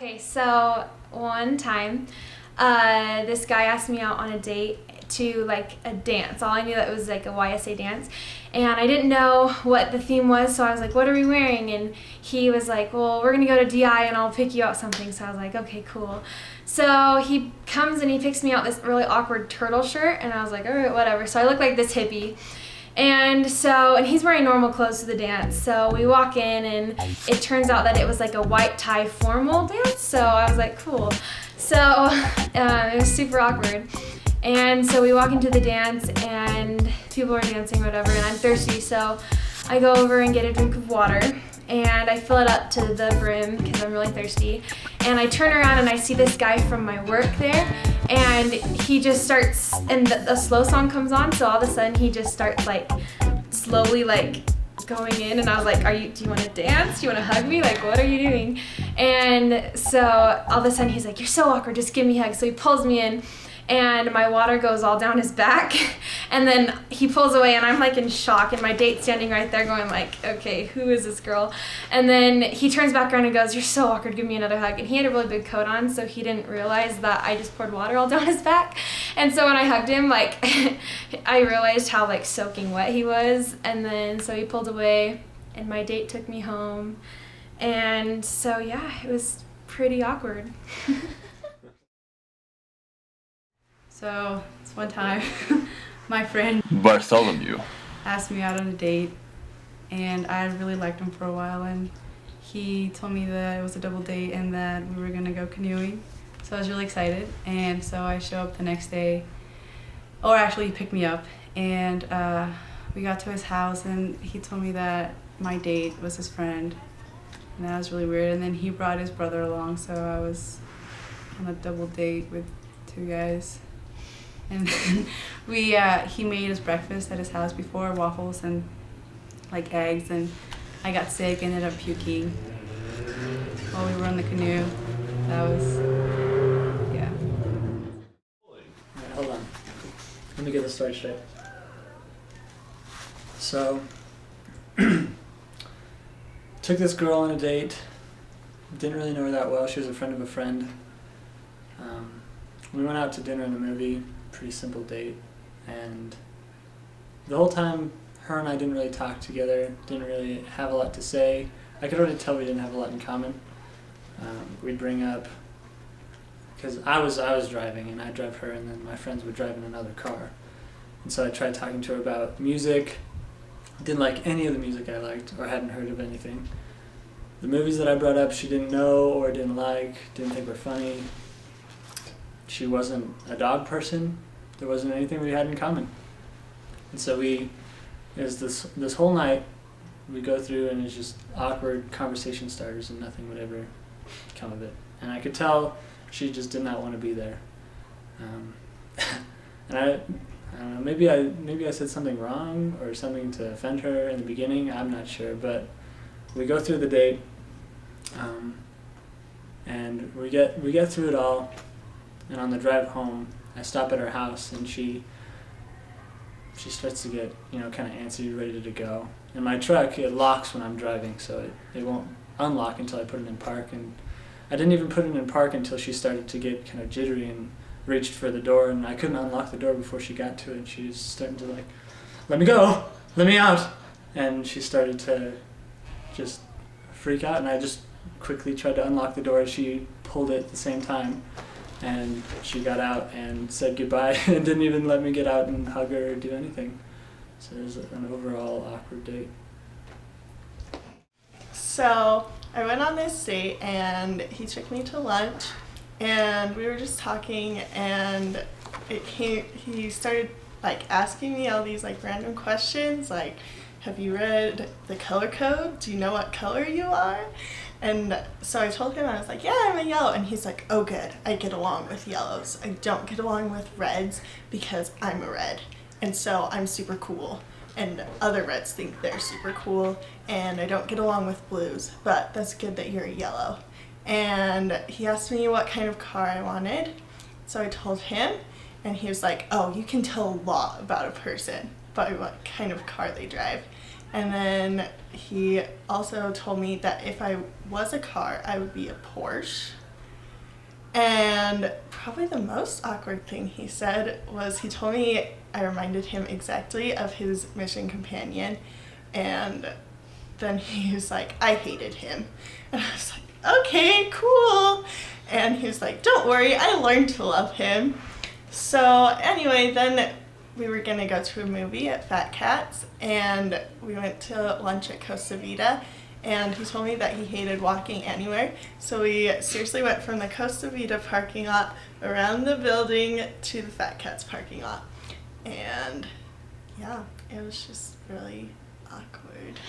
Okay, so one time, this guy asked me out on a date to like a dance. All I knew that it was like a YSA dance, and I didn't know what the theme was, so I was like, what are we wearing? And he was like, well, we're gonna go to DI and I'll pick you out something. So I was like, okay, cool. So he comes and he picks me out this really awkward turtle shirt, and I was like, all right, whatever. So I look like this hippie. And he's wearing normal clothes to the dance. So we walk in, and it turns out that it was like a white tie formal dance. So I was like, cool. So it was super awkward. And so we walk into the dance, and people are dancing, whatever, and I'm thirsty. So I go over and get a drink of water, and I fill it up to the brim because I'm really thirsty. And I turn around and I see this guy from my work there, and he just starts, and the slow song comes on, so all of a sudden he just starts like slowly like going in, and I was like, do you want to dance? Do you want to hug me? Like, what are you doing? And so all of a sudden he's like, you're so awkward, just give me a hug. So he pulls me in, and my water goes all down his back, and then he pulls away, and I'm like in shock, and my date's standing right there going like, okay, who is this girl? And then he turns back around and goes, you're so awkward, give me another hug. And he had a really big coat on, so he didn't realize that I just poured water all down his back. And so when I hugged him, like, I realized how like soaking wet he was, and then so he pulled away, and my date took me home, and so yeah, it was pretty awkward. So, this one time, my friend Bartholomew asked me out on a date, and I really liked him for a while, and he told me that it was a double date and that we were gonna go canoeing. So I was really excited, and so I show up the next day, or actually he picked me up, and we got to his house, and he told me that my date was his friend, and that was really weird. And then he brought his brother along, so I was on a double date with two guys. And then he made us breakfast at his house before, waffles and like eggs, and I got sick, ended up puking while we were on the canoe. That was, yeah. Alright, hold on. Let me get the story straight. So, took this girl on a date, didn't really know her that well, she was a friend of a friend. We went out to dinner and a movie, pretty simple date, and the whole time her and I didn't really talk together, didn't really have a lot to say. I could already tell we didn't have a lot in common. We'd bring up, because I was driving and I'd drive her, and then my friends would drive in another car. And so I tried talking to her about music, didn't like any of the music I liked or hadn't heard of anything. The movies that I brought up she didn't know or didn't like, didn't think were funny. She wasn't a dog person. There wasn't anything we had in common. And so it was this whole night we go through, and it's just awkward conversation starters, and nothing would ever come of it. And I could tell she just did not want to be there. And I don't know, maybe I said something wrong or something to offend her in the beginning, I'm not sure, but we go through the date, and we get through it all. And on the drive home, I stop at her house, and she starts to get, kind of antsy, ready to go. And my truck, it locks when I'm driving, so it won't unlock until I put it in park. And I didn't even put it in park until she started to get kind of jittery and reached for the door, and I couldn't unlock the door before she got to it. And she was starting to like, let me go, let me out. And she started to just freak out, and I just quickly tried to unlock the door. She pulled it at the same time. And she got out and said goodbye and didn't even let me get out and hug her or do anything. So it was an overall awkward date. So I went on this date, and he took me to lunch, and we were just talking, and he started like asking me all these like random questions, like, have you read the color code? Do you know what color you are? And so I told him, I was like, yeah, I'm a yellow. And he's like, oh good, I get along with yellows. I don't get along with reds because I'm a red. And so I'm super cool. And other reds think they're super cool. And I don't get along with blues, but that's good that you're a yellow. And he asked me what kind of car I wanted. So I told him, and he was like, oh, you can tell a lot about a person by what kind of car they drive. And then he also told me that if I was a car, I would be a Porsche. And probably the most awkward thing he said was he told me I reminded him exactly of his mission companion, and then he was like, I hated him. And I was like, okay, cool. And he was like, don't worry, I learned to love him. So anyway, then we were going to go to a movie at Fat Cats, and we went to lunch at Costa Vida, and he told me that he hated walking anywhere. So we seriously went from the Costa Vida parking lot around the building to the Fat Cats parking lot. And yeah, it was just really awkward.